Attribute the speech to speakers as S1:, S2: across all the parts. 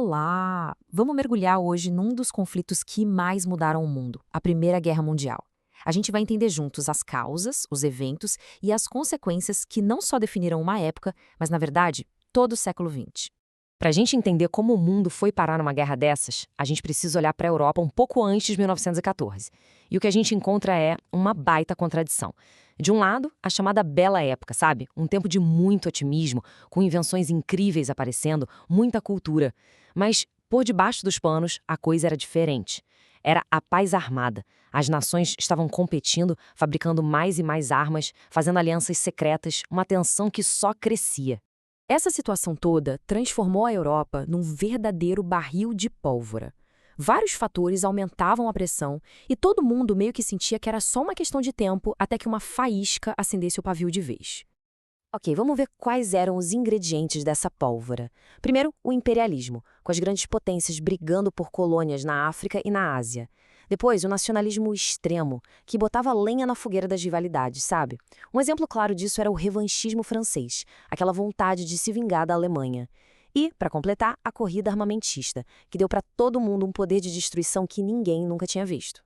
S1: Olá! Vamos mergulhar hoje num dos conflitos que mais mudaram o mundo, a Primeira Guerra Mundial. A gente vai entender juntos as causas, os eventos e as consequências que não só definiram uma época, mas, na verdade, todo o século XX. Para a gente entender como o mundo foi parar numa guerra dessas, a gente precisa olhar para a Europa um pouco antes de 1914. E o que a gente encontra é uma baita contradição. De um lado, a chamada Bela Época, sabe? Um tempo de muito otimismo, com invenções incríveis aparecendo, muita cultura. Mas, por debaixo dos panos, a coisa era diferente. Era a paz armada. As nações estavam competindo, fabricando mais e mais armas, fazendo alianças secretas, uma tensão que só crescia. Essa situação toda transformou a Europa num verdadeiro barril de pólvora. Vários fatores aumentavam a pressão e todo mundo meio que sentia que era só uma questão de tempo até que uma faísca acendesse o pavio de vez. Ok, vamos ver quais eram os ingredientes dessa pólvora. Primeiro, o imperialismo, com as grandes potências brigando por colônias na África e na Ásia. Depois, o nacionalismo extremo, que botava lenha na fogueira das rivalidades, sabe? Um exemplo claro disso era o revanchismo francês, aquela vontade de se vingar da Alemanha. E, para completar, a corrida armamentista, que deu para todo mundo um poder de destruição que ninguém nunca tinha visto.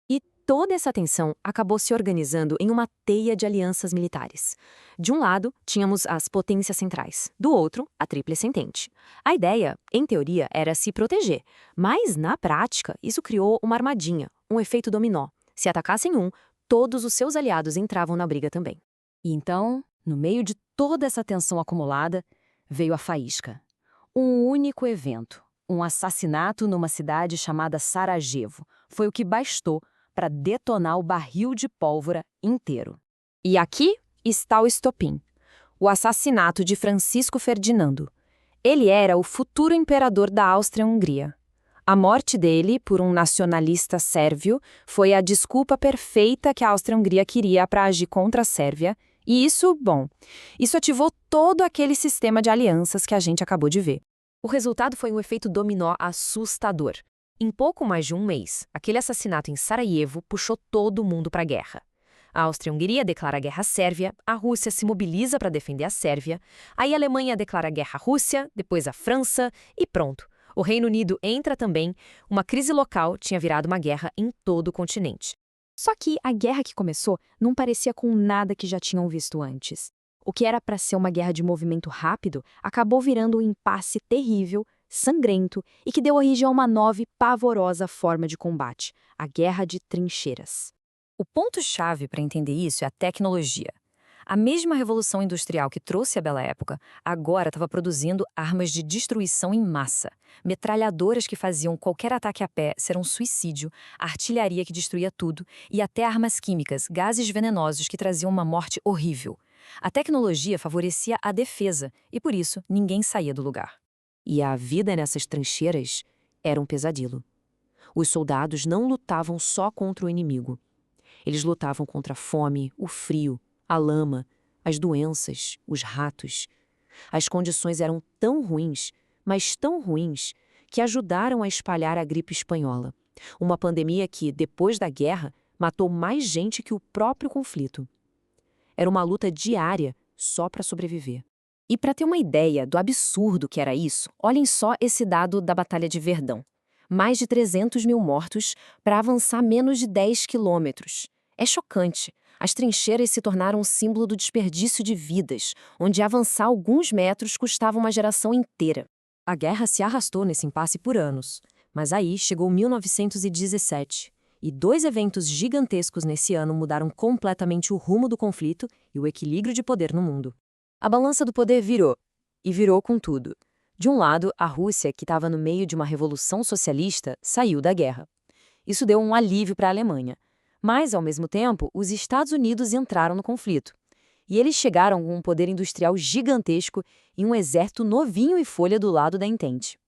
S1: E toda essa tensão acabou se organizando em uma teia de alianças militares. De um lado, tínhamos as potências centrais, do outro, a Tríplice Entente. A ideia, em teoria, era se proteger, mas, na prática, isso criou uma armadilha, um efeito dominó. Se atacassem um, todos os seus aliados entravam na briga também. E então, no meio de toda essa tensão acumulada, veio a faísca. Um único evento, um assassinato numa cidade chamada Sarajevo, foi o que bastou para detonar o barril de pólvora inteiro. E aqui está o estopim, o assassinato de Francisco Ferdinando. Ele era o futuro imperador da Áustria-Hungria. A morte dele, por um nacionalista sérvio, foi a desculpa perfeita que a Áustria-Hungria queria para agir contra a Sérvia, e isso ativou todo aquele sistema de alianças que a gente acabou de ver. O resultado foi um efeito dominó assustador. Em pouco mais de um mês, aquele assassinato em Sarajevo puxou todo mundo para a guerra. A Áustria-Hungria declara guerra à Sérvia, a Rússia se mobiliza para defender a Sérvia, aí a Alemanha declara guerra à Rússia, depois a França e pronto. O Reino Unido entra também, uma crise local tinha virado uma guerra em todo o continente. Só que a guerra que começou não parecia com nada que já tinham visto antes. O que era para ser uma guerra de movimento rápido acabou virando um impasse terrível, sangrento e que deu origem a uma nova e pavorosa forma de combate, a guerra de trincheiras. O ponto-chave para entender isso é a tecnologia. A mesma revolução industrial que trouxe a Bela Época, agora estava produzindo armas de destruição em massa. Metralhadoras que faziam qualquer ataque a pé ser um suicídio, artilharia que destruía tudo e até armas químicas, gases venenosos que traziam uma morte horrível. A tecnologia favorecia a defesa e, por isso, ninguém saía do lugar. E a vida nessas trincheiras era um pesadelo. Os soldados não lutavam só contra o inimigo. Eles lutavam contra a fome, o frio, a lama, as doenças, os ratos. As condições eram tão ruins, mas tão ruins, que ajudaram a espalhar a gripe espanhola. Uma pandemia que, depois da guerra, matou mais gente que o próprio conflito. Era uma luta diária só para sobreviver. E para ter uma ideia do absurdo que era isso, olhem só esse dado da Batalha de Verdão. Mais de 300 mil mortos para avançar menos de 10 quilômetros. É chocante. As trincheiras se tornaram um símbolo do desperdício de vidas, onde avançar alguns metros custava uma geração inteira. A guerra se arrastou nesse impasse por anos. Mas aí chegou 1917. E dois eventos gigantescos nesse ano mudaram completamente o rumo do conflito e o equilíbrio de poder no mundo. A balança do poder virou. E virou com tudo. De um lado, a Rússia, que estava no meio de uma revolução socialista, saiu da guerra. Isso deu um alívio para a Alemanha. Mas, ao mesmo tempo, os Estados Unidos entraram no conflito. E eles chegaram com um poder industrial gigantesco e um exército novinho e folha do lado da Entente.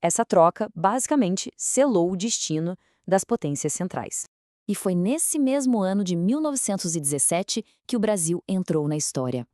S1: Essa troca, basicamente, selou o destino das potências centrais. E foi nesse mesmo ano de 1917 que o Brasil entrou na história.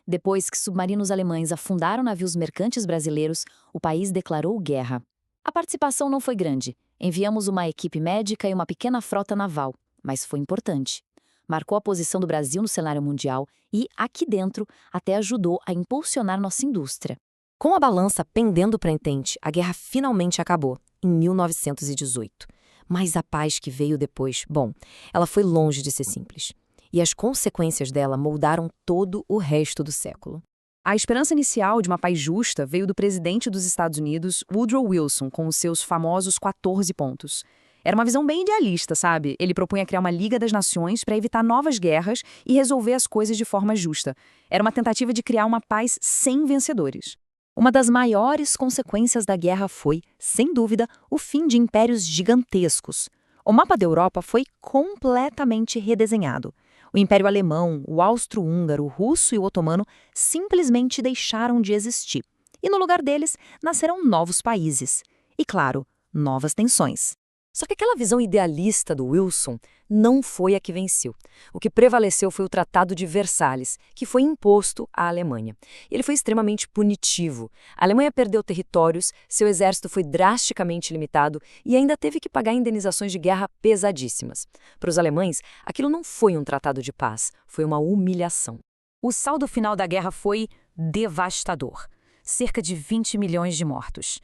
S1: Depois que submarinos alemães afundaram navios mercantes brasileiros, o país declarou guerra. A participação não foi grande. Enviamos uma equipe médica e uma pequena frota naval, mas foi importante. Marcou a posição do Brasil no cenário mundial e, aqui dentro, até ajudou a impulsionar nossa indústria. Com a balança pendendo para Entente, a guerra finalmente acabou, em 1918. Mas a paz que veio depois, bom, ela foi longe de ser simples. E as consequências dela moldaram todo o resto do século.
S2: A esperança inicial de uma paz justa veio do presidente dos Estados Unidos, Woodrow Wilson, com os seus famosos 14 pontos. Era uma visão bem idealista, sabe? Ele propunha criar uma Liga das Nações para evitar novas guerras e resolver as coisas de forma justa. Era uma tentativa de criar uma paz sem vencedores. Uma das maiores consequências da guerra foi, sem dúvida, o fim de impérios gigantescos. O mapa da Europa foi completamente redesenhado. O Império Alemão, o Austro-Húngaro, o Russo e o Otomano simplesmente deixaram de existir. E no lugar deles, nasceram novos países. E, claro, novas tensões.
S1: Só que aquela visão idealista do Wilson não foi a que venceu. O que prevaleceu foi o Tratado de Versalhes, que foi imposto à Alemanha. Ele foi extremamente punitivo. A Alemanha perdeu territórios, seu exército foi drasticamente limitado e ainda teve que pagar indenizações de guerra pesadíssimas. Para os alemães, aquilo não foi um tratado de paz, foi uma humilhação.
S2: O saldo final da guerra foi devastador. Cerca de 20 milhões de mortos.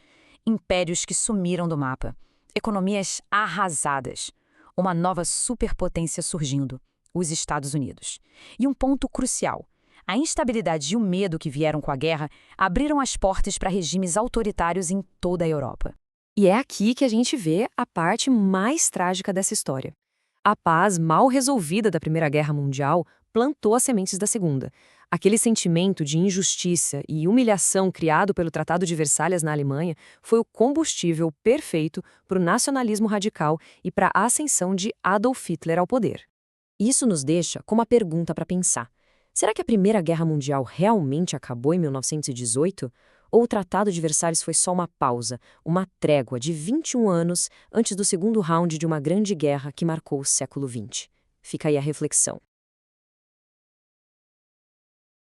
S2: Impérios que sumiram do mapa. Economias arrasadas. Uma nova superpotência surgindo, os Estados Unidos. E um ponto crucial: a instabilidade e o medo que vieram com a guerra abriram as portas para regimes autoritários em toda a Europa.
S1: E é aqui que a gente vê a parte mais trágica dessa história. A paz mal resolvida da Primeira Guerra Mundial plantou as sementes da Segunda. Aquele sentimento de injustiça e humilhação criado pelo Tratado de Versalhes na Alemanha foi o combustível perfeito para o nacionalismo radical e para a ascensão de Adolf Hitler ao poder. Isso nos deixa com uma pergunta para pensar. Será que a Primeira Guerra Mundial realmente acabou em 1918? Ou o Tratado de Versalhes foi só uma pausa, uma trégua de 21 anos antes do segundo round de uma grande guerra que marcou o século XX? Fica aí a reflexão.